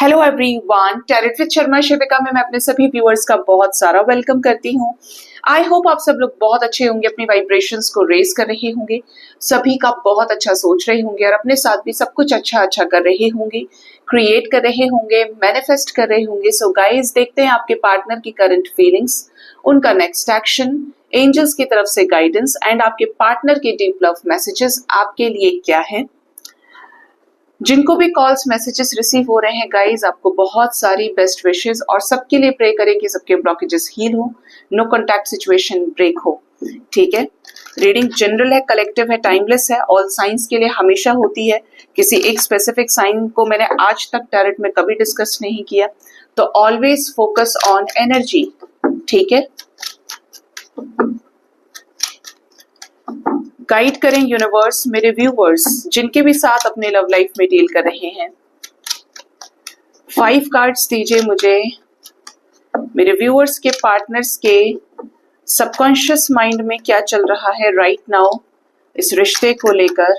Hello everyone, tarot with Sharma Shivika में मैं अपने सभी व्यूअर्स का बहुत सारा वेलकम करती हूँ। आई होप आप सब लोग बहुत अच्छे होंगे, अपनी वाइब्रेशंस को रेज कर रहे होंगे, सभी का बहुत अच्छा सोच रहे होंगे और अपने साथ भी सब कुछ अच्छा अच्छा कर रहे होंगे, क्रिएट कर रहे होंगे, मैनिफेस्ट कर रहे होंगे। सो गाइज, देखते हैं आपके पार्टनर की करंट फीलिंग्स, उनका नेक्स्ट एक्शन, एंजल्स की तरफ से गाइडेंस एंड आपके पार्टनर के डीप लव मैसेजेस आपके लिए क्या है। जिनको भी कॉल्स मैसेजेस रिसीव हो रहे हैं गाइज, आपको बहुत सारी बेस्ट विशेस और सबके लिए प्रे करें कि सबके ब्लॉकेजेस हील हो, नो कॉन्टैक्ट सिचुएशन ब्रेक हो। ठीक है, रीडिंग जनरल है, कलेक्टिव है, टाइमलेस है, ऑल साइंस के लिए हमेशा होती है। किसी एक स्पेसिफिक साइन को मैंने आज तक टैरेट में कभी डिस्कस नहीं किया, तो ऑलवेज फोकस ऑन एनर्जी। ठीक है, गाइड करें यूनिवर्स मेरे व्यूवर्स जिनके भी साथ अपने लव लाइफ में डील कर रहे हैं। 5 कार्ड्स दीजिए मुझे मेरे व्यूवर्स के पार्टनर्स के सबकॉन्शियस माइंड में क्या चल रहा है राइट नाउ इस रिश्ते को लेकर।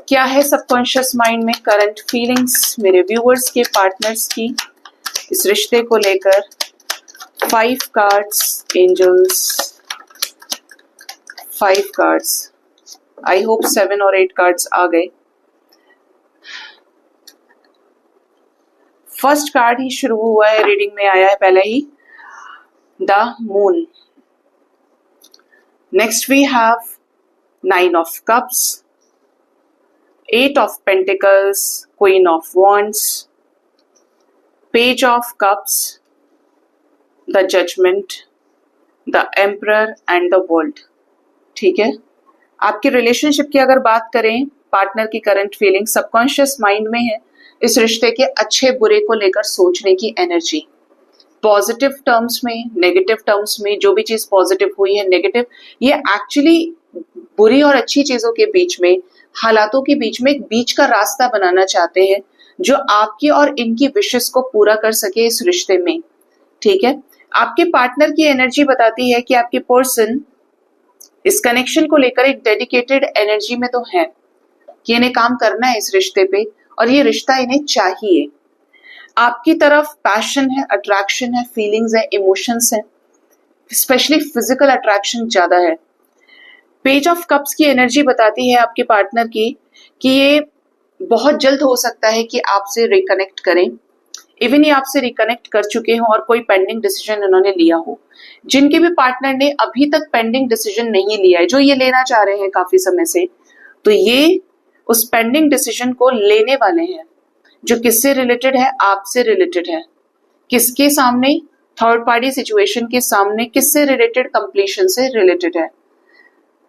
क्या है सबकॉन्शियस माइंड में करंट फीलिंग्स मेरे व्यूवर्स के पार्टनर्स की इस रिश्ते को लेकर। 5 cards, angels, 5 cards. I hope 7 और 8 cards आ गए। फर्स्ट कार्ड ही शुरू हुआ है, रीडिंग में आया है पहले ही, the moon. Next we have 9 of cups, 8 of pentacles, queen of wands, page of cups, the judgment, the emperor and the world. ठीक है, आपके रिलेशनशिप की अगर बात करें, पार्टनर की करंट फीलिंग सबकॉन्शियस माइंड में है इस रिश्ते के अच्छे बुरे को लेकर सोचने की एनर्जी। पॉजिटिव टर्म्स में, नेगेटिव टर्म्स में, जो भी चीज पॉजिटिव हुई है, नेगेटिव, ये एक्चुअली बुरी और अच्छी चीजों के बीच में, हालातों के बीच में एक बीच का रास्ता बनाना चाहते हैं जो आपकी और इनकी विशेस को पूरा कर सके इस रिश्ते में। ठीक है, आपके पार्टनर की एनर्जी बताती है कि आपके पर्सन इस कनेक्शन को लेकर एक डेडिकेटेड एनर्जी में तो है कि इन्हें काम करना है इस रिश्ते पे और ये रिश्ता इन्हें चाहिए। आपकी तरफ पैशन है, अट्रैक्शन है, फीलिंग्स है, इमोशंस है, स्पेशली फिजिकल अट्रैक्शन ज्यादा है। पेज ऑफ कप्स की एनर्जी बताती है आपके पार्टनर की कि ये बहुत जल्द हो सकता है कि आपसे रिकनेक्ट करें, इवन ये आपसे रिकनेक्ट कर चुके हों और कोई पेंडिंग डिसीजन उन्होंने लिया हो। जिनके भी पार्टनर ने अभी तक पेंडिंग डिसीजन नहीं लिया है, जो ये लेना चाह रहे हैं काफी समय से, तो ये उस पेंडिंग डिसीजन को लेने वाले हैं जो किससे रिलेटेड है, आपसे रिलेटेड है। किसके सामने? थर्ड पार्टी सिचुएशन के सामने। किससे रिलेटेड? कंप्लीशन से रिलेटेड है,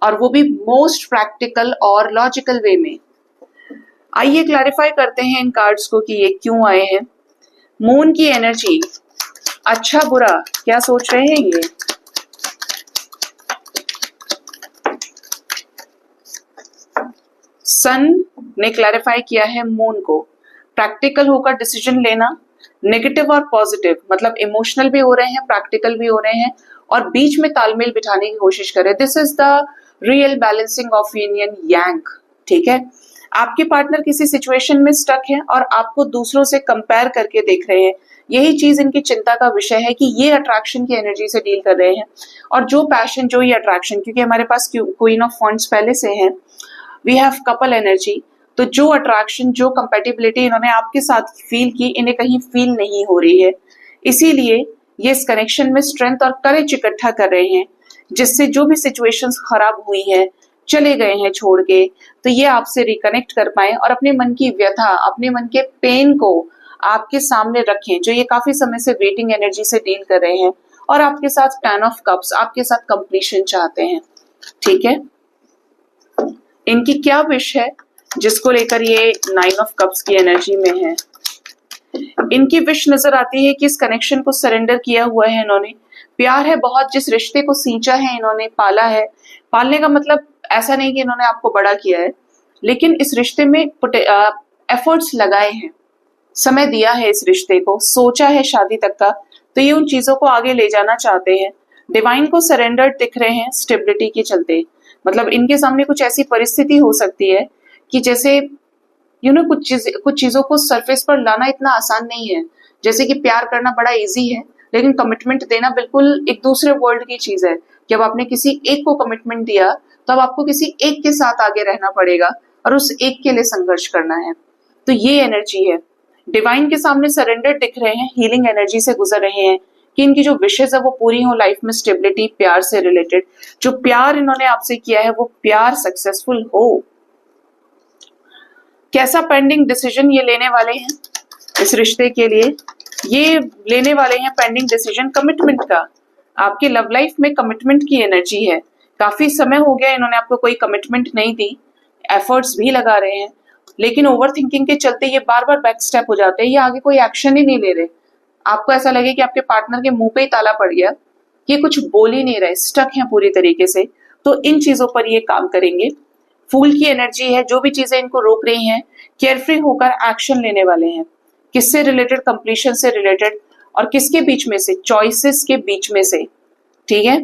और वो भी मोस्ट प्रैक्टिकल और लॉजिकल वे में। आइए क्लैरिफाई करते हैं इन कार्ड्स को कि ये क्यों आए हैं। मून की एनर्जी, अच्छा बुरा क्या सोच रहे हैं ये। सन ने क्लैरिफाई किया है मून को, प्रैक्टिकल होकर डिसीजन लेना, नेगेटिव और पॉजिटिव, मतलब इमोशनल भी हो रहे हैं, प्रैक्टिकल भी हो रहे हैं और बीच में तालमेल बिठाने की कोशिश करें। This is the real balancing of union yang. ठीक है, आपके पार्टनर किसी सिचुएशन में स्टक है और आपको दूसरों से कंपेयर करके देख रहे हैं। यही चीज इनकी चिंता का विषय है कि ये अट्रैक्शन की एनर्जी से डील कर रहे हैं और जो पैशन, जो ये अट्रैक्शन, क्योंकि हमारे पास क्वीन ऑफ वॉन्ड्स पहले से है, वी हैव कपल एनर्जी, तो जो अट्रैक्शन, जो कंपेटिबिलिटी इन्होंने आपके साथ फील की, इन्हें कहीं फील नहीं हो रही है। इसीलिए ये इस कनेक्शन में स्ट्रेंथ और करेज इकट्ठा कर रहे हैं, जिससे जो भी सिचुएशंस खराब हुई है, चले गए हैं छोड़ के, तो ये आपसे रिकनेक्ट कर पाए और अपने मन की व्यथा, अपने मन के पेन को आपके सामने रखें, जो ये काफी समय से वेटिंग एनर्जी से डील कर रहे हैं और आपके साथ 10 ऑफ कप्स, आपके साथ कंप्लीशन चाहते हैं। ठीक है, इनकी क्या विश है जिसको लेकर ये 9 ऑफ कप्स की एनर्जी में है। इनकी विश नजर आती है कि इस कनेक्शन को सरेंडर किया हुआ है इन्होंने, प्यार है बहुत, जिस रिश्ते को सींचा है इन्होंने, पाला है। पालने का मतलब ऐसा नहीं कि इन्होंने आपको बड़ा किया है, लेकिन इस रिश्ते में एफर्ट्स लगाए हैं, समय दिया है इस रिश्ते को, सोचा है शादी तक का, तो ये उन चीजों को आगे ले जाना चाहते हैं। डिवाइन को सरेंडर्ड दिख रहे हैं स्टेबिलिटी के चलते, मतलब इनके सामने कुछ ऐसी परिस्थिति हो सकती है कि जैसे कुछ चीजों को सरफेस पर लाना इतना आसान नहीं है। जैसे कि प्यार करना बड़ा इजी है, लेकिन कमिटमेंट देना बिल्कुल एक दूसरे वर्ल्ड की चीज है। जब आपने किसी एक को कमिटमेंट दिया तो अब आपको किसी एक के साथ आगे रहना पड़ेगा और उस एक के लिए संघर्ष करना है। तो ये एनर्जी है। डिवाइन के सामने सरेंडर दिख रहे हैं, हीलिंग एनर्जी से गुजर रहे हैं कि इनकी जो विशेष है वो पूरी हो लाइफ में, स्टेबिलिटी, प्यार से रिलेटेड। जो प्यार इन्होंने आपसे किया है वो प्यार सक्सेसफुल हो। कैसा पेंडिंग डिसीजन ये लेने वाले हैं इस रिश्ते के लिए? ये लेने वाले हैं पेंडिंग डिसीजन कमिटमेंट का। आपकी लव लाइफ में कमिटमेंट की एनर्जी है। काफी समय हो गया इन्होंने आपको कोई कमिटमेंट नहीं दी, एफर्ट्स भी लगा रहे हैं, लेकिन ओवर थिंकिंग के चलते ये बार बार बैक स्टेप हो जाते हैं, ये आगे कोई एक्शन ही नहीं ले रहे। आपको ऐसा लगे कि आपके पार्टनर के मुंह पे ही ताला पड़ गया, ये कुछ बोल ही नहीं रहे, स्टक हैं पूरी तरीके से। तो इन चीजों पर ये काम करेंगे। फूल की एनर्जी है। जो भी चीजें इनको रोक रही हैं, केयरफ्री होकर एक्शन लेने वाले हैं। किससे रिलेटेड? कंप्लीशन से रिलेटेड। और किसके बीच में से? चॉइसेस के बीच में से। ठीक है।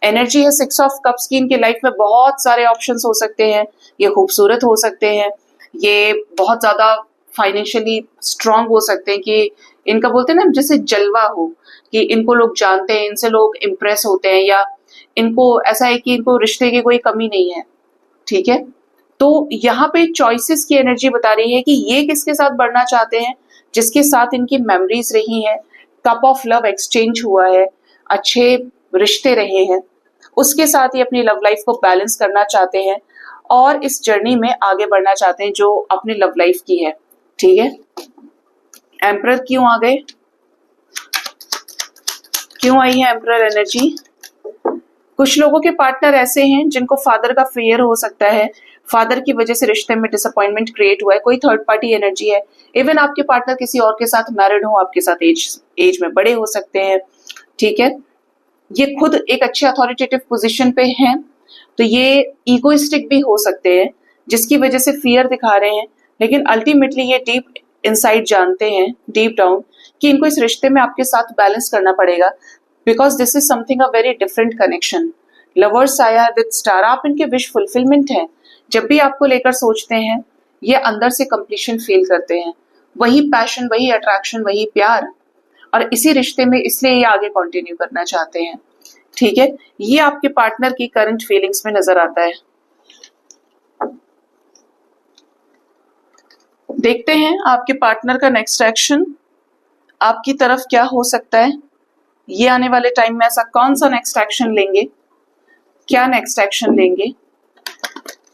एनर्जी है 6 ऑफ कप्स की। इनके लाइफ में बहुत सारे ऑप्शंस हो सकते हैं। ये खूबसूरत हो सकते हैं, ये बहुत ज्यादा फाइनेंशियली स्ट्रांग हो सकते हैं कि इनका बोलते हैं ना जैसे जलवा हो, कि इनको लोग जानते हैं, इनसे लोग इम्प्रेस होते हैं, या इनको ऐसा है कि इनको रिश्ते की कोई कमी नहीं है। ठीक है। तो यहाँ पे चॉइसेस की एनर्जी बता रही है कि ये किसके साथ बढ़ना चाहते हैं, जिसके साथ इनकी मेमोरीज रही हैं, कप ऑफ लव एक्सचेंज हुआ है, अच्छे रिश्ते रहे हैं, उसके साथ ही अपनी लव लाइफ को बैलेंस करना चाहते हैं और इस जर्नी में आगे बढ़ना चाहते हैं जो अपनी लव लाइफ की है। ठीक है। एम्परर क्यों आ गए? क्यों आई है एम्परर एनर्जी? कुछ लोगों के पार्टनर ऐसे हैं जिनको फादर का फेयर हो सकता है, फादर की वजह से रिश्ते में डिसअपॉइंटमेंट क्रिएट हुआ है, कोई थर्ड पार्टी एनर्जी है। इवन आपके पार्टनर किसी और के साथ मैरिड हो, आपके साथ एज में बड़े हो सकते हैं। ठीक है। ये खुद एक अच्छे अथॉरिटेटिव पोजीशन पे हैं, तो ये इगोइस्टिक भी हो सकते हैं जिसकी वजह से फियर दिखा रहे हैं, लेकिन अल्टीमेटली ये डीप इनसाइड जानते हैं, डीप डाउन, कि इनको इस रिश्ते में आपके साथ बैलेंस करना पड़ेगा, because this is something a very different connection. Lovers आया है विद स्टार, आप इनके विश फुलफिलमेंट है। जब भी आपको लेकर सोचते हैं ये अंदर से कंप्लीशन फील करते हैं, वही पैशन, वही अट्रैक्शन, वही प्यार, और इसी रिश्ते में इसलिए ये आगे कंटिन्यू करना चाहते हैं। ठीक है। ये आपके पार्टनर की करंट फीलिंग्स में नजर आता है। देखते हैं आपके पार्टनर का नेक्स्ट एक्शन आपकी तरफ क्या हो सकता है। ये आने वाले टाइम में ऐसा कौन सा नेक्स्ट एक्शन लेंगे, क्या नेक्स्ट एक्शन लेंगे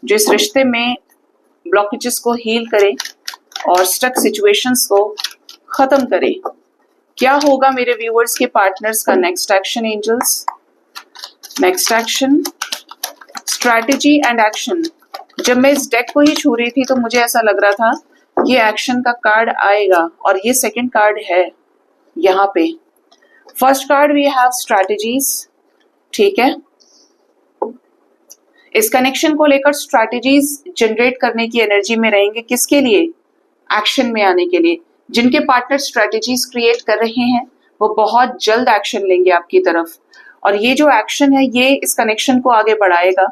जो इस रिश्ते में ब्लॉकेजेस को हील करे और स्टक सिचुएशंस को खत्म करे। क्या होगा मेरे व्यूअर्स के पार्टनर्स का next action angels? Next action, strategy and action. जब मैं इस डेक को ही छू रही थी तो मुझे ऐसा लग रहा था ये एक्शन का कार्ड आएगा, और ये सेकंड कार्ड है यहाँ पे। First card we have strategies. ठीक है। इस कनेक्शन को लेकर स्ट्रैटेजीज जनरेट करने की एनर्जी में रहेंगे। किसके लिए? एक्शन में आने के लिए। जिनके पार्टनर स्ट्रैटेजीज क्रिएट कर रहे हैं वो बहुत जल्द एक्शन लेंगे आपकी तरफ, और ये जो एक्शन है ये इस कनेक्शन को आगे बढ़ाएगा।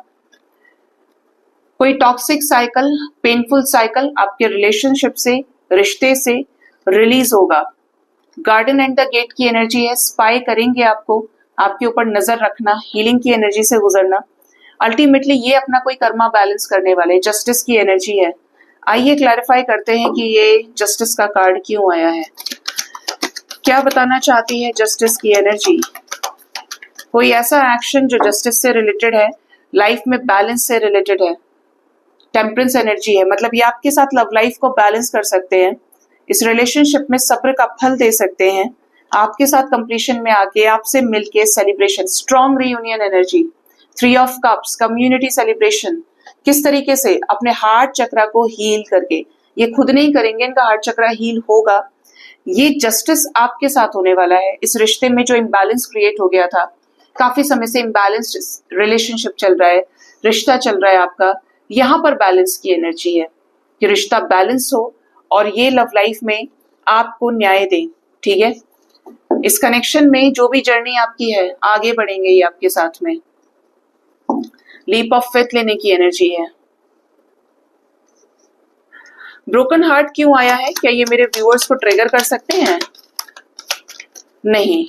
कोई टॉक्सिक साइकिल, पेनफुल साइकिल आपके रिलेशनशिप से, रिश्ते से रिलीज होगा। गार्डन एंड द गेट की एनर्जी है। स्पाई करेंगे आपको, आपके ऊपर नजर रखना, हीलिंग की एनर्जी से गुजरना। अल्टीमेटली ये अपना कोई कर्मा बैलेंस करने वाले। जस्टिस की एनर्जी है। आइए क्लैरिफाई करते हैं कि ये जस्टिस का कार्ड क्यों आया है, क्या बताना चाहती है जस्टिस की एनर्जी। कोई ऐसा एक्शन जो जस्टिस से रिलेटेड है, लाइफ में बैलेंस से रिलेटेड है। टेम्परेंस एनर्जी है, मतलब ये आपके साथ लव लाइफ को बैलेंस कर सकते हैं, इस रिलेशनशिप में सब्र का फल दे सकते हैं, आपके साथ कंप्लीशन में आके, आपसे मिलके celebration, strong reunion energy. 3 of cups, community celebration. किस तरीके से? अपने हार्ट चक्रा को हील करके। ये खुद नहीं करेंगे, इनका हार्ट चक्रा हील होगा। ये जस्टिस आपके साथ होने वाला है। इस रिश्ते में जो इम्बैलेंस क्रिएट हो गया था, काफी समय से इम्बैलेंस्ड रिलेशनशिप चल रहा है, रिश्ता चल रहा है आपका, यहाँ पर बैलेंस की एनर्जी है कि रिश्ता बैलेंस हो और ये लव लाइफ में आपको न्याय दे। ठीक है। इस कनेक्शन में जो भी जर्नी आपकी है, आगे बढ़ेंगे ये आपके साथ में। लीप ऑफ फेथ लेने की एनर्जी है। ब्रोकन हार्ट क्यों आया है? क्या ये मेरे व्यूअर्स को ट्रिगर कर सकते हैं? नहीं,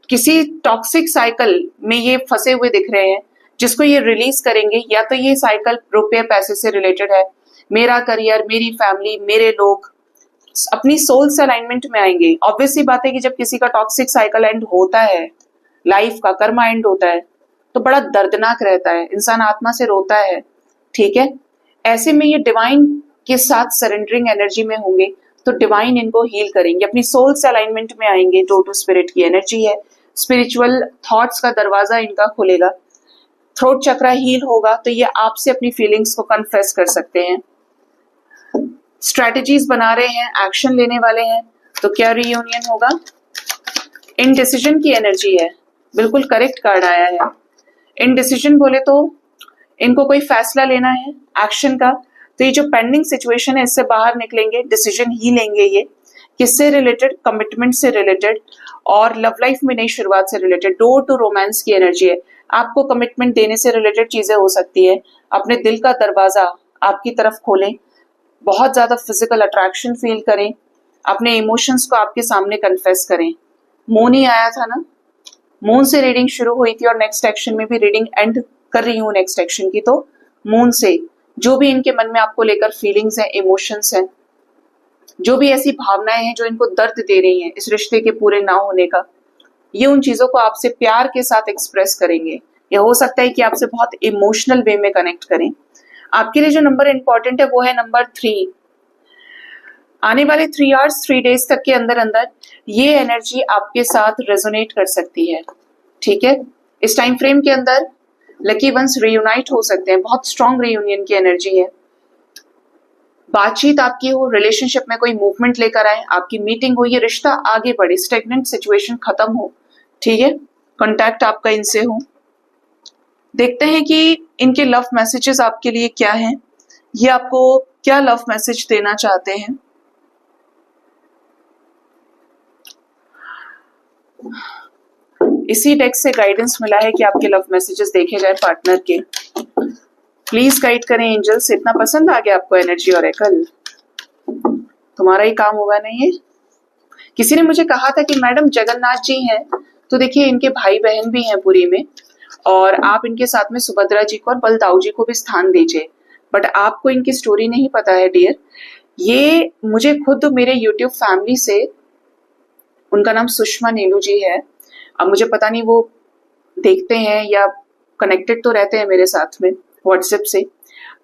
किसी टॉक्सिक साइकिल में ये फंसे हुए दिख रहे हैं जिसको ये रिलीज करेंगे। या तो ये साइकिल रुपये पैसे से रिलेटेड है, मेरा करियर, मेरी फैमिली, मेरे लोग, अपनी सोल से अलाइनमेंट में आएंगे। ऑब्वियसली बात है कि जब किसी का टॉक्सिक साइकिल एंड होता है, लाइफ का कर्मा एंड होता है, तो बड़ा दर्दनाक रहता है, इंसान आत्मा से रोता है। ठीक है, ऐसे में ये डिवाइन के साथ सरेंडरिंग एनर्जी में होंगे तो डिवाइन इनको हील करेंगे, अपनी सोल से अलाइनमेंट में आएंगे। डोर टू स्पिरिट की एनर्जी है, स्पिरिचुअल थॉट्स का दरवाजा इनका खुलेगा, थ्रोट चक्रा हील होगा तो ये आपसे अपनी फीलिंग्स को कन्फेस कर सकते हैं। स्ट्रैटेजीज बना रहे हैं, एक्शन लेने वाले हैं, तो क्या रियूनियन होगा? इनडिसीजन की एनर्जी है, बिल्कुल करेक्ट कार्ड आया है। इनडिसीजन बोले तो इनको कोई फैसला लेना है एक्शन का, तो ये जो पेंडिंग सिचुएशन है इससे बाहर निकलेंगे, डिसीजन ही लेंगे। ये किससे रिलेटेड? कमिटमेंट से रिलेटेड और लव लाइफ में नई शुरुआत से रिलेटेड। डोर टू रोमांस की एनर्जी है, आपको कमिटमेंट देने से रिलेटेड चीजें हो सकती है। अपने दिल का दरवाजा आपकी तरफ खोलें, बहुत ज्यादा फिजिकल अट्रैक्शन फील करें, अपने इमोशंस को आपके सामने कन्फेस करें। मून ही आया था ना, मून से रीडिंग शुरू हुई थी और नेक्स्ट एक्शन में भी रीडिंग एंड कर रही हूँ नेक्स्ट एक्शन की। तो मून से जो भी इनके मन में आपको लेकर फीलिंग्स हैं, इमोशंस हैं, जो भी ऐसी भावनाएं हैं जो इनको दर्द दे रही हैं इस रिश्ते के पूरे ना होने का, ये उन चीजों को आपसे प्यार के साथ एक्सप्रेस करेंगे। ये हो सकता है कि आपसे बहुत इमोशनल वे में कनेक्ट करें। आपके लिए जो नंबर इंपॉर्टेंट है वो है नंबर 3। आने वाले 3 आवर्स 3 डेज तक के अंदर अंदर ये एनर्जी आपके साथ रेजोनेट कर सकती है। ठीक है, इस टाइम फ्रेम के अंदर लकी वंस रियूनाइट हो सकते हैं, बहुत स्ट्रॉन्ग रियूनियन की एनर्जी है। बातचीत आपकी हो, रिलेशनशिप में कोई मूवमेंट लेकर आए, आपकी मीटिंग हो, ये रिश्ता आगे बढ़े, स्टेगनेंट सिचुएशन खत्म हो। ठीक है, कांटेक्ट आपका इनसे हो। देखते हैं कि इनके लव मैसेजेस आपके लिए क्या हैं, ये आपको क्या लव मैसेज देना चाहते हैं। इसी डेक से गाइडेंस मिला है कि आपके लव मैसेजेस देखे जाए पार्टनर के। प्लीज गाइड करें एंजल्स। इतना पसंद आ गया आपको एनर्जी और एकल, तुम्हारा ही काम होगा नहीं ये। किसी ने मुझे कहा था कि मैडम जगन्नाथ जी हैं तो देखिए इनके भाई बहन भी हैं पुरी में, और आप इनके साथ में सुभद्रा जी को और बलदाऊ जी को भी स्थान दीजिए। बट आपको इनकी स्टोरी नहीं पता है डियर। ये मुझे खुद मेरे यूट्यूब फैमिली से, उनका नाम सुषमा नीलू जी है, अब मुझे पता नहीं वो देखते हैं या कनेक्टेड तो रहते हैं मेरे साथ में व्हाट्सएप से,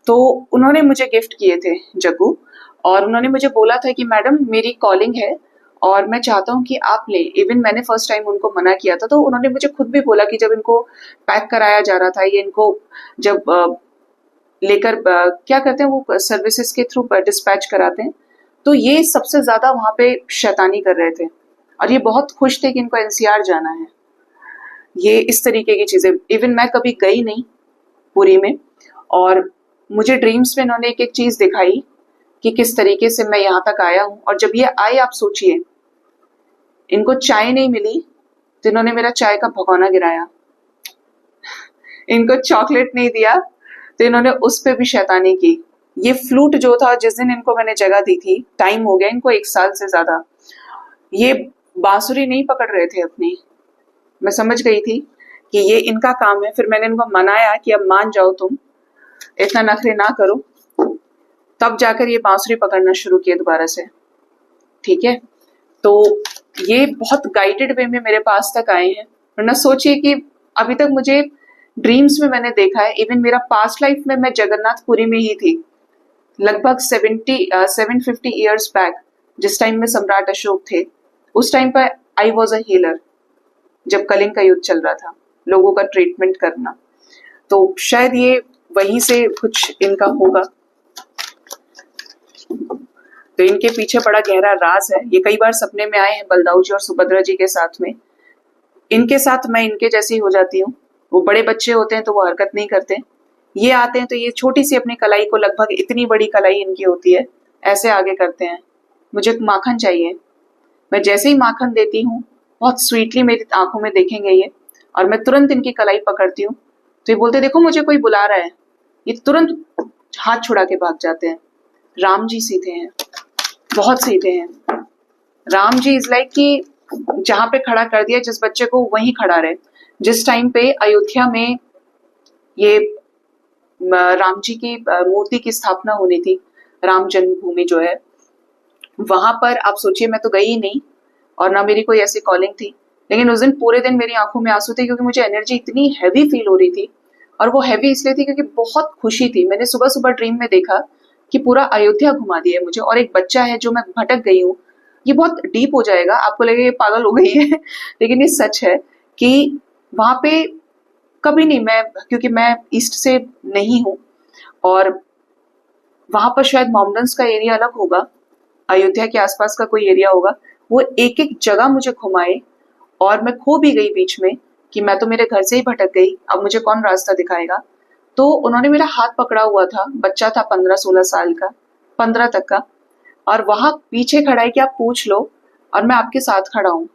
तो उन्होंने मुझे गिफ्ट किए थे जग्गू, और उन्होंने मुझे बोला था कि मैडम मेरी कॉलिंग है और मैं चाहता हूँ कि आप ले। इवन मैंने फर्स्ट टाइम उनको मना किया था, तो उन्होंने मुझे खुद भी बोला कि जब इनको पैक कराया जा रहा था, ये इनको जब लेकर क्या करते हैं वो सर्विसेज के थ्रू डिस्पैच कराते हैं, तो ये सबसे ज्यादा वहां पे शैतानी कर रहे थे और ये बहुत खुश थे कि इनको एनसीआर जाना है। ये इस तरीके की चीजें, इवन मैं कभी गई नहीं पुरी में, और मुझे ड्रीम्स में इन्होंने एक एक चीज दिखाई कि किस तरीके से मैं यहाँ तक आया हूँ। और जब ये आए, आप सोचिए, इनको चाय नहीं मिली तो इन्होंने मेरा चाय का भगोना गिराया, इनको चॉकलेट नहीं दिया तो इन्होंने उस पे भी शैतानी की। ये फ्लूट जो था, जिस दिन इनको मैंने जगह दी थी, टाइम हो गया इनको 1 साल से ज्यादा, ये बांसुरी नहीं पकड़ रहे थे अपनी। मैं समझ गई थी कि ये इनका काम है, फिर मैंने इनको मनाया कि अब मान जाओ, तुम इतना नखरे ना करो, तब जाकर ये बांसुरी पकड़ना शुरू किए दोबारा से। ठीक है, तो ये बहुत गाइडेड वे में मेरे पास तक आए हैं। वरना सोचिए कि अभी तक मुझे ड्रीम्स में मैंने देखा है, इवन मेरा पास्ट लाइफ में मैं जगन्नाथपुरी में ही थी लगभग 750 ईयर्स बैक, जिस टाइम में सम्राट अशोक थे, उस टाइम पर आई वॉज अ हीलर, जब कलिंग का युद्ध चल रहा था, लोगों का ट्रीटमेंट करना। तो शायद ये वहीं से कुछ इनका होगा। तो इनके पीछे बड़ा गहरा राज है। ये कई बार सपने में आए हैं बलदाऊ जी और सुभद्रा जी के साथ में। इनके साथ मैं इनके जैसी हो जाती हूँ। वो बड़े बच्चे होते हैं तो वो हरकत नहीं करते, ये आते हैं तो ये छोटी सी अपनी कलाई को, लगभग इतनी बड़ी कलाई इनकी होती है, ऐसे आगे करते हैं। मुझे माखन चाहिए, मैं जैसे ही माखन देती हूँ बहुत स्वीटली मेरी आंखों में देखेंगे ये, और मैं तुरंत इनकी कलाई पकड़ती हूँ तो ये बोलते देखो मुझे कोई बुला रहा है, ये तुरंत हाथ छुड़ा के भाग जाते हैं। राम जी सीधे हैं, बहुत सीधे हैं। राम जी इज लाइक कि जहां पे खड़ा कर दिया जिस बच्चे को वहीं खड़ा रहे। जिस टाइम पे अयोध्या में ये राम जी की मूर्ति की स्थापना होनी थी, राम जन्मभूमि जो है, वहां पर आप सोचिए मैं तो गई ही नहीं और ना मेरी कोई ऐसी कॉलिंग थी, लेकिन उस दिन पूरे दिन मेरी आंखों में आंसू थे क्योंकि मुझे एनर्जी इतनी हैवी फील हो रही थी। और वो हैवी इसलिए थी क्योंकि बहुत खुशी थी। मैंने सुबह सुबह ड्रीम में देखा कि पूरा अयोध्या घुमा दिया मुझे और एक बच्चा है जो मैं भटक गई हूँ। ये बहुत डीप हो जाएगा, आपको लगेगा ये पागल हो गई है लेकिन ये सच है कि वहां पे कभी नहीं मैं, क्योंकि मैं ईस्ट से नहीं हूँ और वहां पर शायद माउंटेन्स का एरिया अलग होगा, अयोध्या के आसपास का कोई एरिया होगा, वो एक एक जगह मुझे घुमाए और मैं खो भी गई बीच में कि मैं तो मेरे घर से ही भटक गई, अब मुझे कौन रास्ता दिखाएगा। तो उन्होंने मेरा हाथ पकड़ा हुआ था, बच्चा था 15-16 साल का, 15 तक का, और वहां पीछे खड़ा है कि आप पूछ लो और मैं आपके साथ खड़ा हूं।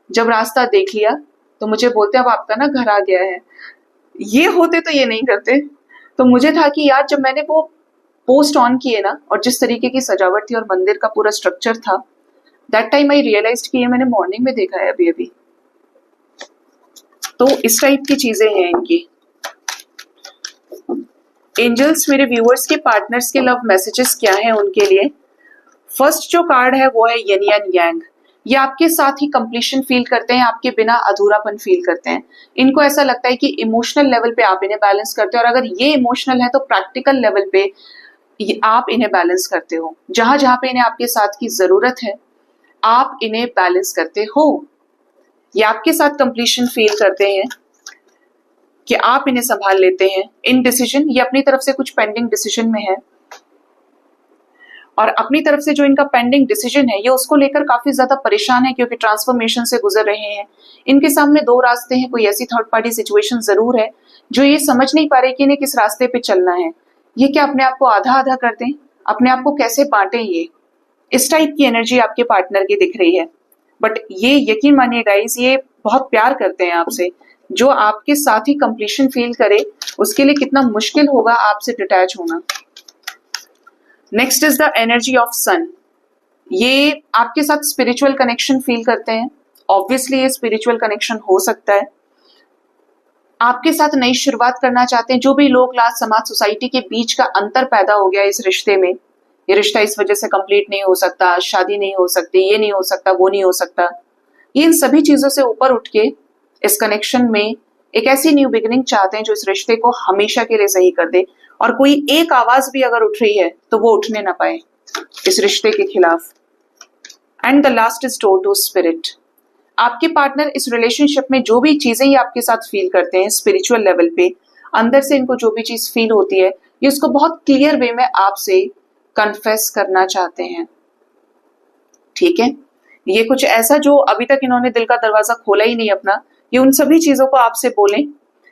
जब रास्ता देख लिया तो मुझे बोलते अब आपका ना घर आ गया है। ये होते तो ये नहीं करते। तो मुझे था कि यार जब मैंने वो पोस्ट ऑन किए ना और जिस तरीके की सजावट थी और मंदिर का पूरा स्ट्रक्चर था, दैट टाइम आई रियलाइज्ड कि ये मैंने मॉर्निंग में देखा है अभी अभी। तो इस टाइप की चीजें हैं इनकी। एंजल्स मेरे व्यूअर्स के पार्टनर्स के लव मैसेजेस क्या हैं उनके लिए। फर्स्ट जो कार्ड है वो है यिन एंड यांग। ये आपके साथ ही कंप्लीशन फील करते हैं, आपके बिना अधूरापन फील करते हैं। इनको ऐसा लगता है कि इमोशनल लेवल पे आप इन्हें बैलेंस करते हो और अगर ये इमोशनल है तो प्रैक्टिकल लेवल पे आप इन्हें बैलेंस करते हो। जहां जहां पे इन्हें आपके साथ की जरूरत है आप इन्हें बैलेंस करते हो। ये आपके साथ कंप्लीशन फील करते हैं कि आप इन्हें संभाल लेते हैं। इन डिसीजन, ये अपनी तरफ से कुछ पेंडिंग डिसीजन में है और अपनी तरफ से जो इनका पेंडिंग डिसीजन है ये उसको लेकर काफी ज्यादा परेशान है क्योंकि ट्रांसफॉर्मेशन से गुजर रहे हैं। इनके सामने दो रास्ते हैं, कोई ऐसी थर्ड पार्टी सिचुएशन जरूर है जो ये समझ नहीं पा रहे कि इन्हें किस रास्ते पे चलना है। ये क्या अपने आप को आधा आधा कर दें, अपने आप को कैसे बांटें, ये इस टाइप की एनर्जी आपके पार्टनर की दिख रही है। बट ये यकीन मानिए गाइस, ये बहुत प्यार करते हैं आपसे। जो आपके साथ ही कंप्लीशन फील करे उसके लिए कितना मुश्किल होगा आपसे डिटैच होना। Next is the energy of sun. ये आपके साथ स्पिरिचुअल कनेक्शन फील करते हैं। ऑब्वियसली ये स्पिरिचुअल कनेक्शन हो सकता है, आपके साथ नई शुरुआत करना चाहते हैं। जो भी लो क्लास समाज सोसाइटी के बीच का अंतर पैदा हो गया इस रिश्ते में, ये रिश्ता इस वजह से कंप्लीट नहीं हो सकता, शादी नहीं हो सकती, ये नहीं हो सकता, वो नहीं हो सकता, ये इन सभी चीजों से ऊपर उठ के इस कनेक्शन में एक ऐसी न्यू बिगिनिंग चाहते हैं जो इस रिश्ते को हमेशा के लिए सही कर दे। और कोई एक आवाज भी अगर उठ रही है तो वो उठने ना पाए इस रिश्ते के खिलाफ। And the last is to spirit. आपके पार्टनर इस रिलेशनशिप में जो भी चीजें ये आपके साथ फील करते हैं स्पिरिचुअल लेवल पे, अंदर से इनको जो भी चीज फील होती है ये उसको बहुत क्लियर वे में आपसे कन्फेस करना चाहते हैं। ठीक है, ये कुछ ऐसा जो अभी तक इन्होंने दिल का दरवाजा खोला ही नहीं अपना, ये उन सभी चीजों को आपसे बोलें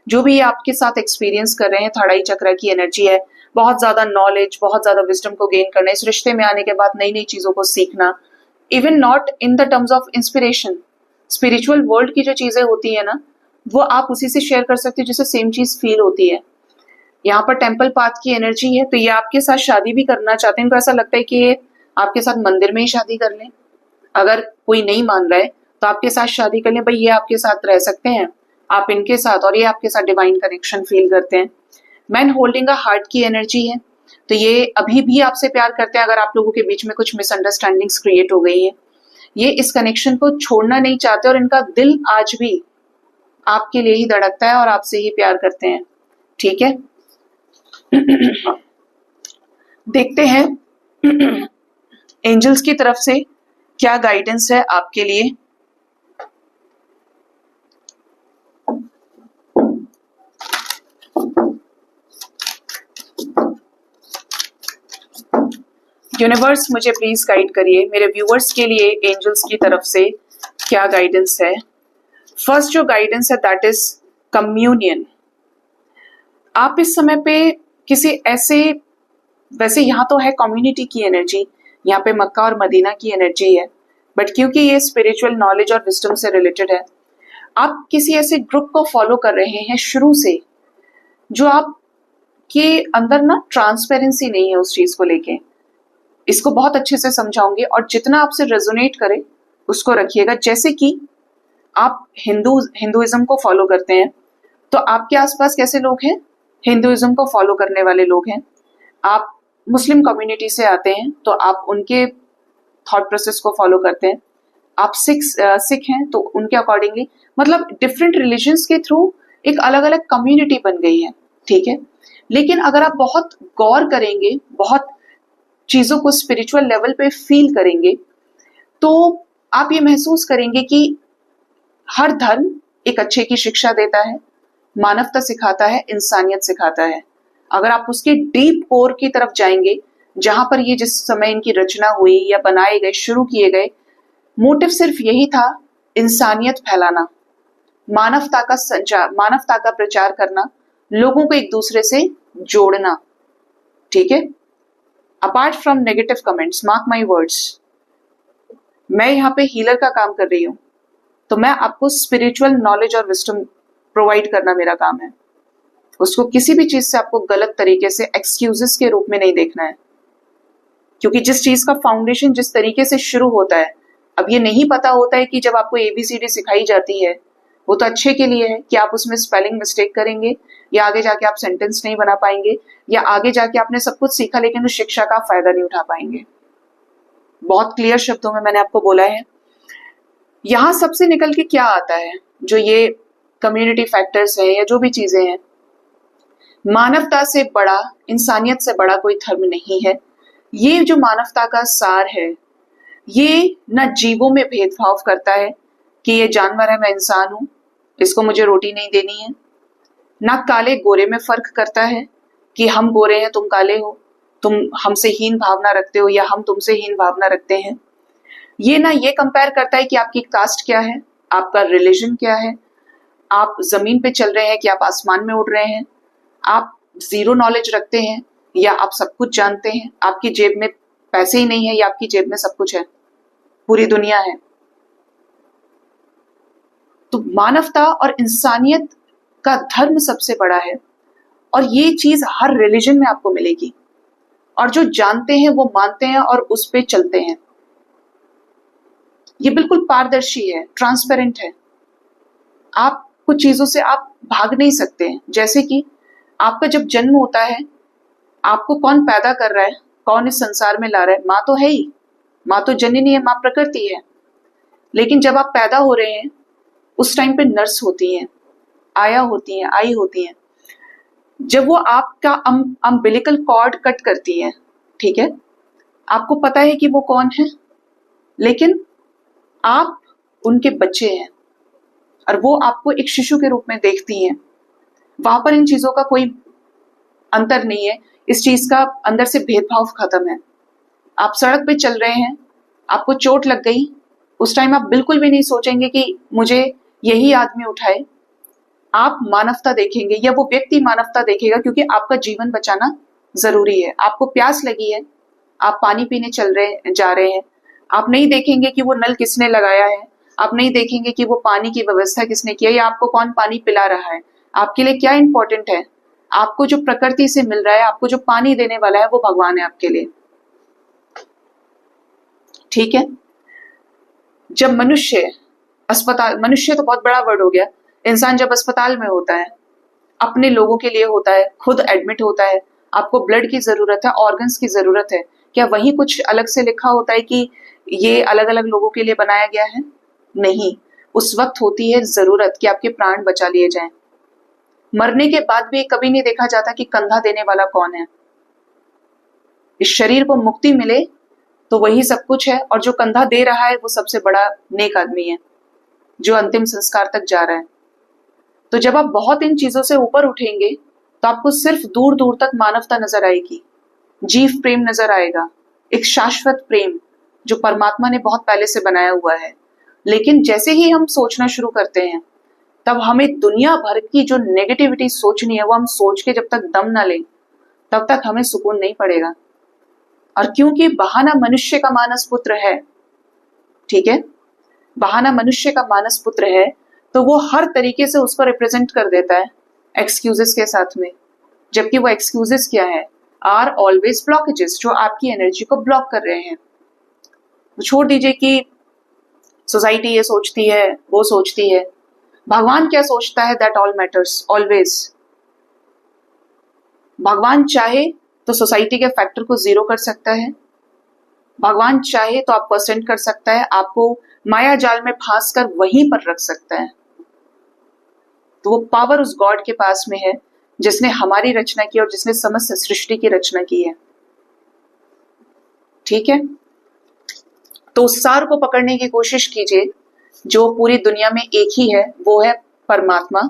जो भी ये आपके साथ एक्सपीरियंस कर रहे हैं। थर्ड आई चक्र की एनर्जी है, बहुत ज्यादा नॉलेज, बहुत ज्यादा विजडम को गेन करना, इस रिश्ते में आने के बाद नई नई चीजों को सीखना, even not in the terms of inspiration, spiritual world की जो चीजें होती है ना वो आप उसी से शेयर कर सकते हो जिससे सेम चीज फील होती है। यहाँ पर टेम्पल पाथ की एनर्जी है, तो ये आपके साथ शादी भी करना चाहते हैं। इनको ऐसा लगता है कि ये आपके साथ मंदिर में ही शादी कर लें, अगर कोई नहीं मान रहा है तो आपके साथ शादी कर लें, भाई ये आपके साथ रह सकते हैं, आप इनके साथ, और ये आपके साथ डिवाइन कनेक्शन फील करते हैं। मैन होल्डिंग अ हार्ट की एनर्जी है, तो ये अभी भी आपसे प्यार करते हैं। अगर आप लोगों के बीच में कुछ मिसअंडरस्टैंडिंग्स क्रिएट हो गई है, ये इस कनेक्शन को छोड़ना नहीं चाहते और इनका दिल आज भी आपके लिए ही धड़कता है और आपसे ही प्यार करते हैं। ठीक है देखते हैं एंजल्स की तरफ से क्या गाइडेंस है आपके लिए। यूनिवर्स मुझे प्लीज गाइड करिए, मेरे व्यूअर्स के लिए एंजल्स की तरफ से क्या गाइडेंस है। फर्स्ट जो गाइडेंस है दैट इज कम्युनियन। आप इस समय पे किसी ऐसे, वैसे यहाँ तो है कम्युनिटी की एनर्जी, यहाँ पे मक्का और मदीना की एनर्जी है, बट क्योंकि ये स्पिरिचुअल नॉलेज और विजडम से रिलेटेड है, आप किसी ऐसे ग्रुप को फॉलो कर रहे हैं शुरू से जो आप के अंदर ना ट्रांसपेरेंसी नहीं है उस चीज को लेके। इसको बहुत अच्छे से समझाऊंगी और जितना आपसे रेजोनेट करे उसको रखिएगा। जैसे कि आप हिंदुइज्म को फॉलो करते हैं तो आपके आसपास कैसे लोग हैं? हिंदुइज्म को फॉलो करने वाले लोग हैं। आप मुस्लिम कम्युनिटी से आते हैं तो आप उनके थॉट प्रोसेस को फॉलो करते हैं। आप सिख हैं तो उनके अकॉर्डिंगली, मतलब डिफरेंट रिलीजन्स के थ्रू एक अलग अलग कम्युनिटी बन गई है, ठीक है। लेकिन अगर आप बहुत गौर करेंगे, बहुत चीजों को स्पिरिचुअल लेवल पे फील करेंगे, तो आप ये महसूस करेंगे कि हर धर्म एक अच्छे की शिक्षा देता है, मानवता सिखाता है, इंसानियत सिखाता है। अगर आप उसके डीप कोर की तरफ जाएंगे, जहां पर ये जिस समय इनकी रचना हुई या बनाए गए, शुरू किए गए, मोटिव सिर्फ यही था, इंसानियत फैलाना, मानवता का संचार, मानवता का प्रचार करना, लोगों को एक दूसरे से जोड़ना, ठीक है। Apart from negative comments, mark my words, मैं यहाँ पे हीलर का काम कर रही हूँ, तो मैं आपको स्पिरिचुअल नॉलेज और विजडम प्रोवाइड करना मेरा काम है। उसको किसी भी चीज से आपको गलत तरीके से एक्सक्यूजेस के रूप में नहीं देखना है, क्योंकि जिस चीज का फाउंडेशन जिस तरीके से शुरू होता है, अब ये नहीं पता होता है कि जब आपको ABCD सिखाई जाती है वो तो अच्छे के लिए है कि आप उसमें स्पेलिंग मिस्टेक करेंगे या आगे जाके आप सेंटेंस नहीं बना पाएंगे या आगे जाके आपने सब कुछ सीखा लेकिन उस शिक्षा का फायदा नहीं उठा पाएंगे। बहुत क्लियर शब्दों में मैंने आपको बोला है। यहां सबसे निकल के क्या आता है, जो ये कम्युनिटी फैक्टर्स है या जो भी चीजें हैं, मानवता से बड़ा, इंसानियत से बड़ा कोई धर्म नहीं है। ये जो मानवता का सार है, ये न जीवों में भेदभाव करता है कि ये जानवर है मैं इंसान हूं, इसको मुझे रोटी नहीं देनी है, ना काले गोरे में फर्क करता है कि हम गोरे हैं तुम काले हो, तुम हमसे हीन भावना रखते हो या हम तुमसे हीन भावना रखते हैं। ये ना ये कंपेयर करता है कि आपकी कास्ट क्या है, आपका रिलीजन क्या है, आप जमीन पे चल रहे हैं कि आप आसमान में उड़ रहे हैं, आप जीरो नॉलेज रखते हैं या आप सब कुछ जानते हैं, आपकी जेब में पैसे ही नहीं है या आपकी जेब में सब कुछ है, पूरी दुनिया है। तो मानवता और इंसानियत का धर्म सबसे बड़ा है और ये चीज हर रिलीजन में आपको मिलेगी। और जो जानते हैं वो मानते हैं और उस पे चलते हैं। ये बिल्कुल पारदर्शी है, ट्रांसपेरेंट है। आप कुछ चीजों से आप भाग नहीं सकते हैं। जैसे कि आपका जब जन्म होता है, आपको कौन पैदा कर रहा है, कौन इस संसार में ला रहा है? माँ तो है ही, माँ तो जननी है, माँ प्रकृति है। लेकिन जब आप पैदा हो रहे हैं उस टाइम पे नर्स होती हैं, आया होती हैं, आई होती हैं। जब वो आपका अम्बिलिकल कॉर्ड कट करती है, ठीक है, आपको पता है कि वो कौन है, लेकिन आप उनके बच्चे हैं और वो आपको एक शिशु के रूप में देखती हैं। वहां पर इन चीजों का कोई अंतर नहीं है, इस चीज का अंदर से भेदभाव खत्म है। आप सड़क पे चल रहे हैं, आपको चोट लग गई, उस टाइम आप बिल्कुल भी नहीं सोचेंगे कि मुझे यही आदमी उठाए। आप मानवता देखेंगे या वो व्यक्ति मानवता देखेगा, क्योंकि आपका जीवन बचाना जरूरी है। आपको प्यास लगी है, आप पानी पीने जा रहे हैं, आप नहीं देखेंगे कि वो नल किसने लगाया है, आप नहीं देखेंगे कि वो पानी की व्यवस्था किसने किया या आपको कौन पानी पिला रहा है। आपके लिए क्या इंपॉर्टेंट है? आपको जो प्रकृति से मिल रहा है, आपको जो पानी देने वाला है, वो भगवान है आपके लिए, ठीक है। जब मनुष्य मनुष्य तो बहुत बड़ा वर्ड हो गया, इंसान जब अस्पताल में होता है, अपने लोगों के लिए होता है, खुद एडमिट होता है, आपको ब्लड की जरूरत है, ऑर्गन्स की जरूरत है, क्या वहीं कुछ अलग से लिखा होता है कि ये अलग अलग लोगों के लिए बनाया गया है? नहीं, उस वक्त होती है जरूरत कि आपके प्राण बचा लिए जाएं। मरने के बाद भी कभी नहीं देखा जाता कि कंधा देने वाला कौन है। इस शरीर को मुक्ति मिले तो वही सब कुछ है, और जो कंधा दे रहा है वो सबसे बड़ा नेक आदमी है जो अंतिम संस्कार तक जा रहा है। तो जब आप बहुत इन चीजों से ऊपर उठेंगे तो आपको सिर्फ दूर दूर तक मानवता नजर आएगी, जीव प्रेम नजर आएगा, एक शाश्वत प्रेम जो परमात्मा ने बहुत पहले से बनाया हुआ है। लेकिन जैसे ही हम सोचना शुरू करते हैं, तब हमें दुनिया भर की जो नेगेटिविटी सोचनी है वो हम सोच के जब तक दम ना लें तब तक हमें सुकून नहीं पड़ेगा। और क्योंकि बहाना मनुष्य का मानस पुत्र है, ठीक है, बहाना मनुष्य का मानस पुत्र है, तो वो हर तरीके से उसको रिप्रेजेंट कर देता है एक्सक्यूजेस के साथ में। जबकि वो एक्सक्यूजेस क्या है, आर ऑलवेज ब्लॉकेजेस, जो आपकी एनर्जी को ब्लॉक कर रहे हैं। छोड़ दीजिए कि सोसाइटी ये सोचती है, वो सोचती है, भगवान क्या सोचता है, दैट ऑल मैटर्स ऑलवेज। भगवान चाहे तो सोसाइटी के फैक्टर को जीरो कर सकता है, भगवान चाहे तो आप परसेंट कर सकता है, आपको माया जाल में फांस कर वहीं पर रख सकता है। तो वो पावर उस गॉड के पास में है जिसने हमारी रचना की और जिसने समस्त सृष्टि की रचना की है। ठीक है, तो उस सार को पकड़ने की कोशिश कीजिए जो पूरी दुनिया में एक ही है, वो है परमात्मा,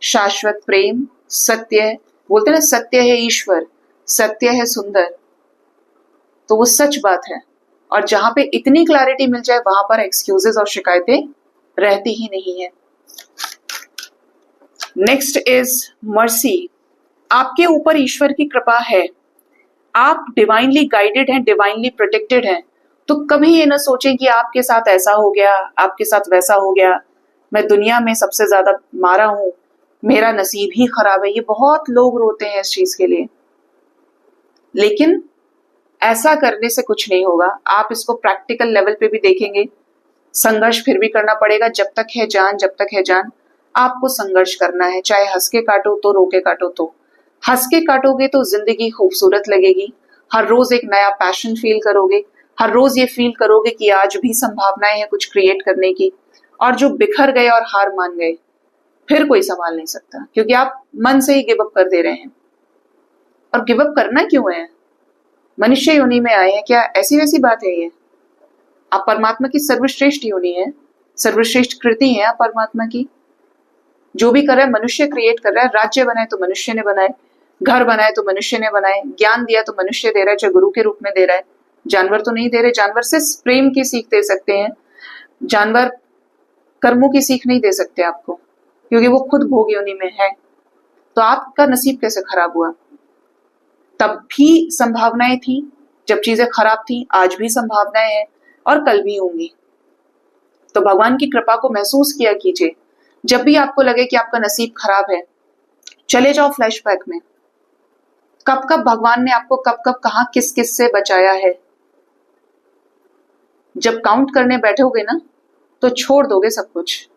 शाश्वत प्रेम, सत्य। बोलते हैं ना, सत्य है ईश्वर, सत्य है सुंदर। तो वो सच बात है, और जहां पे इतनी क्लैरिटी मिल जाए वहां पर एक्सक्यूजेस और शिकायतें रहती ही नहीं है। Next is mercy. आपके ऊपर ईश्वर की कृपा है, आप डिवाइनली गाइडेड हैं, डिवाइनली प्रोटेक्टेड हैं। तो कभी ये ना सोचें कि आपके साथ ऐसा हो गया, आपके साथ वैसा हो गया, मैं दुनिया में सबसे ज्यादा मारा हूं, मेरा नसीब ही खराब है। ये बहुत लोग रोते हैं इस चीज के लिए, लेकिन ऐसा करने से कुछ नहीं होगा। आप इसको प्रैक्टिकल लेवल पे भी देखेंगे, संघर्ष फिर भी करना पड़ेगा। जब तक है जान, जब तक है जान, आपको संघर्ष करना है। चाहे हंस के काटो तो, रो के काटो तो। हंस के काटोगे तो जिंदगी खूबसूरत लगेगी, हर रोज एक नया पैशन फील करोगे, हर रोज ये फील करोगे कि आज भी संभावनाएं हैं कुछ क्रिएट करने की। और जो बिखर गए और हार मान गए, फिर कोई संभाल नहीं सकता, क्योंकि आप मन से ही गिव अप कर दे रहे हैं। और गिव अप करना क्यों है? मनुष्य योनि में आए हैं, क्या ऐसी वैसी बात है ये? आप परमात्मा की सर्वश्रेष्ठ योनि है, सर्वश्रेष्ठ कृति है आप परमात्मा की। जो भी कर रहा है मनुष्य क्रिएट कर रहा है। राज्य बनाए तो मनुष्य ने बनाए, घर बनाए तो मनुष्य ने बनाए, ज्ञान दिया तो मनुष्य दे रहा है, चाहे गुरु के रूप में दे रहा है। जानवर तो नहीं दे रहे। जानवर से प्रेम की सीख दे सकते हैं, जानवर कर्मों की सीख नहीं दे सकते आपको, क्योंकि वो खुद भोग योनि में है। तो आपका नसीब कैसे खराब हुआ? तब भी संभावनाएं थी जब चीजें खराब थी, आज भी संभावनाएं हैं और कल भी होंगी। तो भगवान की कृपा को महसूस किया कीजिए। जब भी आपको लगे कि आपका नसीब खराब है, चले जाओ फ्लैशबैक में, कब कब भगवान ने आपको कब कब कहां किस किस से बचाया है। जब काउंट करने बैठोगे ना, तो छोड़ दोगे सब कुछ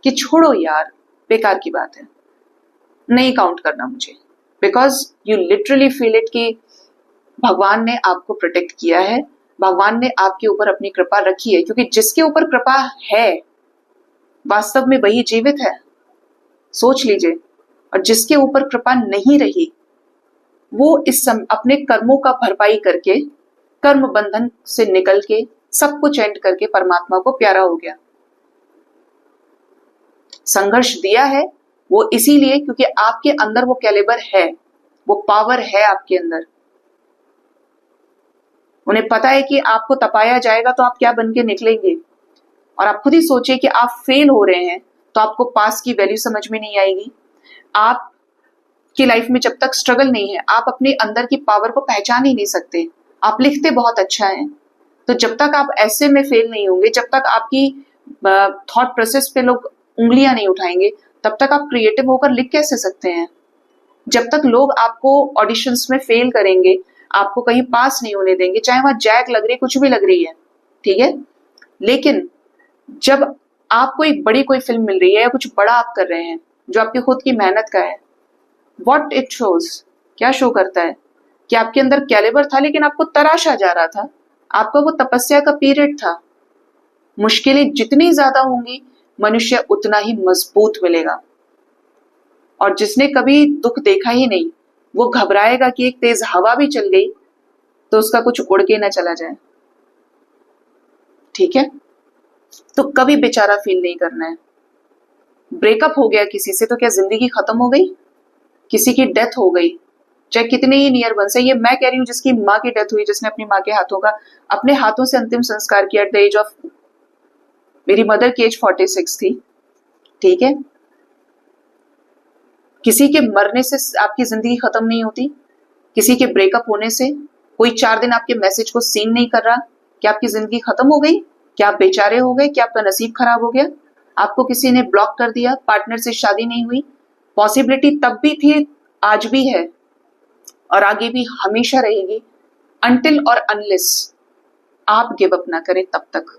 कि छोड़ो यार, बेकार की बात है, नहीं काउंट करना मुझे। Because you literally feel it कि भगवान ने आपको प्रोटेक्ट किया है, भगवान ने आपके ऊपर अपनी कृपा रखी है। क्योंकि जिसके ऊपर कृपा है वास्तव में वही जीवित है, सोच लीजिए। और जिसके ऊपर कृपा नहीं रही, वो अपने कर्मों का भरपाई करके, कर्म बंधन से निकल के, सब कुछ एंड करके परमात्मा को प्यारा हो गया। संघर्ष दिया है वो इसीलिए क्योंकि आपके अंदर वो कैलिबर है, वो पावर है आपके अंदर। उन्हें पता है कि आपको तपाया जाएगा तो आप क्या बन के निकलेंगे। और आप खुद ही सोचिए कि आप फेल हो रहे हैं तो आपको पास की वैल्यू समझ में नहीं आएगी। आपकी लाइफ में जब तक स्ट्रगल नहीं है, आप अपने अंदर की पावर को पहचान ही नहीं सकते। आप लिखते बहुत अच्छा है, तो जब तक आप ऐसे में फेल नहीं होंगे, जब तक आपकी थॉट प्रोसेस पे लोग उंगलियां नहीं उठाएंगे, तब तक आप क्रिएटिव होकर लिख कैसे सकते हैं? जब तक लोग आपको ऑडिशंस में फेल करेंगे, आपको कहीं पास नहीं होने देंगे, चाहे वहां जैक लग रही है, कुछ भी लग रही है, ठीक है। लेकिन जब आपको एक बड़ी कोई फिल्म मिल रही है या कुछ बड़ा आप कर रहे हैं जो आपकी खुद की मेहनत का है, व्हाट इट शोज, क्या शो करता है कि आपके अंदर कैलिबर था, लेकिन आपको तराशा जा रहा था। आपका वो तपस्या का पीरियड था। मुश्किलें जितनी ज्यादा होंगी, मनुष्य उतना ही मजबूत मिलेगा। और जिसने कभी दुख देखा ही नहीं, वो घबराएगा कि एक तेज हवा भी चल गई तो उसका कुछ उड़ के ना चला जाए, ठीक है। तो कभी बेचारा फील नहीं करना है। ब्रेकअप हो गया किसी से तो क्या जिंदगी खत्म हो गई? किसी की डेथ हो गई, चाहे कितने ही नियर वन से, ये मैं कह रही हूँ जिसकी माँ की डेथ हुई, जिसने अपनी माँ के हाथों का अपने हाथों से अंतिम संस्कार किया एट द एज ऑफ, मेरी मदर की एज 46 थी, ठीक है। किसी के मरने से आपकी जिंदगी खत्म नहीं होती, किसी के ब्रेकअप होने से, कोई 4 दिन आपके मैसेज को सीन नहीं कर रहा, क्या आपकी जिंदगी खत्म हो गई? क्या आप बेचारे हो गए? क्या आपका नसीब खराब हो गया? आपको किसी ने ब्लॉक कर दिया, पार्टनर से शादी नहीं हुई? पॉसिबिलिटी तब भी थी, आज भी है, और आगे भी हमेशा रहेगी, अनटिल और अनलेस आप गिव अप ना करें तब तक।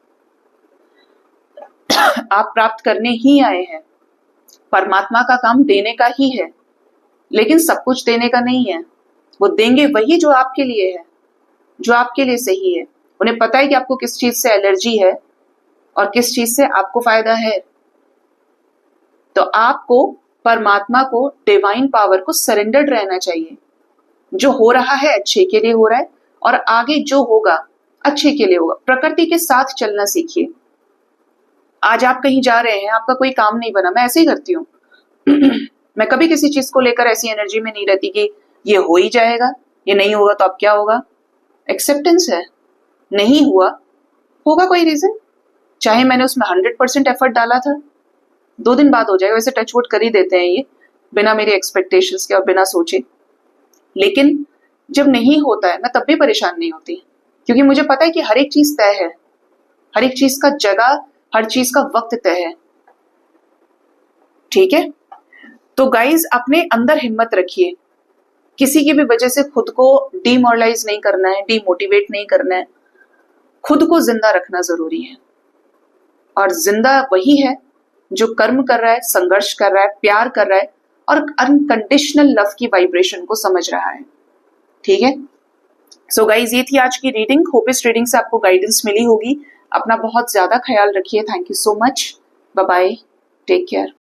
आप प्राप्त करने ही आए हैं, परमात्मा का काम देने का ही है, लेकिन सब कुछ देने का नहीं है। वो देंगे वही जो आपके लिए है, जो आपके लिए सही है। उन्हें पता है कि आपको किस चीज से एलर्जी है और किस चीज से आपको फायदा है। तो आपको परमात्मा को, डिवाइन पावर को सरेंडर्ड रहना चाहिए। जो हो रहा है अच्छे के लिए हो रहा है, और आगे जो होगा अच्छे के लिए होगा। प्रकृति के साथ चलना सीखिए। आज आप कहीं जा रहे हैं, आपका कोई काम नहीं बना, मैं ऐसे ही करती हूँ। मैं कभी किसी चीज को लेकर ऐसी एनर्जी में नहीं रहती कि ये हो ही जाएगा, ये नहीं होगा तो अब क्या होगा। एक्सेप्टेंस है, नहीं हुआ, होगा कोई रीजन। चाहे मैंने उसमें 100% एफर्ट डाला था, 2 दिन बाद हो जाएगा। वैसे टचवुड कर ही देते हैं ये, बिना मेरे एक्सपेक्टेशंस के और बिना सोचे। लेकिन जब नहीं होता है, मैं तब भी परेशान नहीं होती, क्योंकि मुझे पता है कि हर एक चीज तय है, हर एक चीज का जगह, हर चीज का वक्त तय है। ठीक है, तो गाइज अपने अंदर हिम्मत रखिए। किसी की भी वजह से खुद को डीमोरलाइज नहीं करना है, डीमोटिवेट नहीं करना है। खुद को जिंदा रखना जरूरी है, और जिंदा वही है जो कर्म कर रहा है, संघर्ष कर रहा है, प्यार कर रहा है और अनकंडीशनल लव की वाइब्रेशन को समझ रहा है। ठीक है, सो गाइज ये थी आज की रीडिंग। होप इस रीडिंग से आपको गाइडेंस मिली होगी। अपना बहुत ज्यादा ख्याल रखिए। Thank you so much, bye bye, take care.